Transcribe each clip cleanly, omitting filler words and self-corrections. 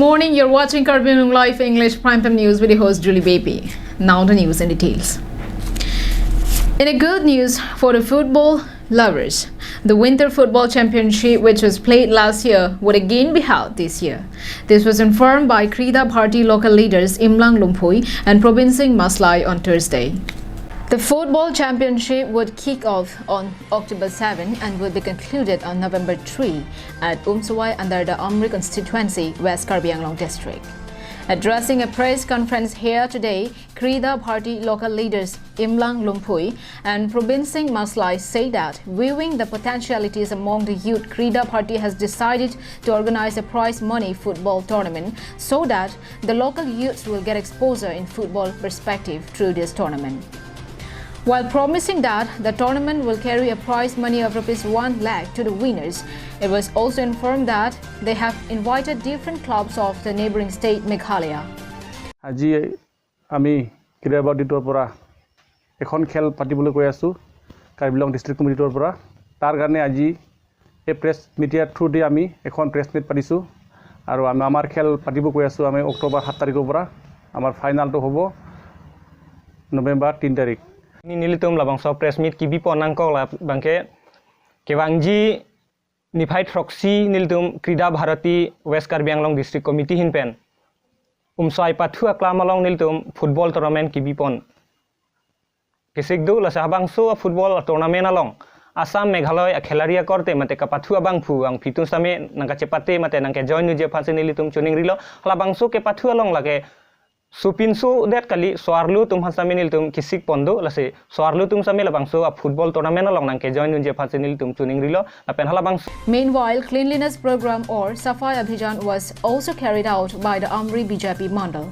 morning, you're watching Karbi Live English Primetime News with your host Julie Baby. Now the news in details. In a good news for the football lovers, the Winter Football Championship, which was played last year, would again be held this year. This was informed by Kreeda Bharati local leaders Imlang Lumpui and Birsingki Maslai on Thursday. The Football Championship would kick off on October 7 and will be concluded on November 3 at Umsawai under the Amri constituency, West Karbi Anglong district. Addressing a press conference here today, Kreeda Bharati local leaders Imlang Lumpui and Birsingki Maslai say that, viewing the potentialities among the youth, Kreeda Bharati has decided to organize a prize money football tournament so that the local youths will get exposure in football perspective through this tournament. While promising that the tournament will carry a prize money of ₹1 lakh to the winners, it was also informed that they have invited different clubs of the neighboring state Meghalaya. আজি আমি ক্ৰীড়া ভাৰতীৰ পৰা এখন খেল পাতিবলৈ কৈ আছো কাৰ্বি আংলং ডিস্ট্ৰিক্ট কমিটিৰ পৰা তাৰ কাৰণে আজি এই প্ৰেছ মিডিয়াৰ থ্ৰু দি আমি এখন প্ৰেছ মিট পাতিছো আৰু আমি আমাৰ খেল পাতিব কৈ আছো আমি অক্টোবৰ 7 তাৰিখৰ পৰা আমাৰ ফাইনালটো হ'ব নৱেম্বৰ 3 তাৰিখ Ni nilitum labang so press meet kibi ponangko la bangke kewangji nifai troksi nilitum Kreeda Bharati West Karbi Anglong District Committee hinpen umsai pathu aklamalong nilitum football tournament kibi pon kesikdu la sabang so football tournament along Assam Meghalaya khelaria korte mate kapathu abang phu ang pitun same nangka cepate mate nangke join nu je phase nilitum chuning rilo labang so ke pathu along lage Supinsu dat kali soarlu tum hasaminil tum kisik pondo lase soarlu tum samela bangso a football tournament along nang ke join unje phasenil tum tuning rilo apen hala bangso. Meanwhile, cleanliness program or Safai Abhijan was also carried out by the Amri BJP Mandal.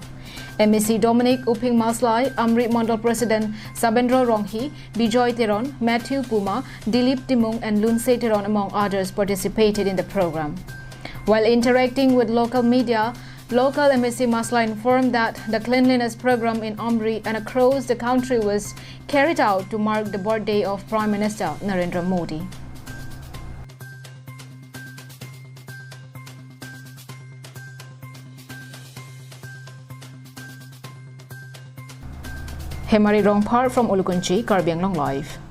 MEC Dominic Uping Maslai, Amri Mandal President Sabendra Ronghi, Bijoy Teron, Matthew Puma, Dilip Timung and Lunse Teron among others participated in the program. While interacting with local media, local MEC Maslai informed that the cleanliness program in Amri and across the country was carried out to mark the birthday of Prime Minister Narendra Modi. Hemari Rongpar from Ulukunchi, Karbi Anglong Live.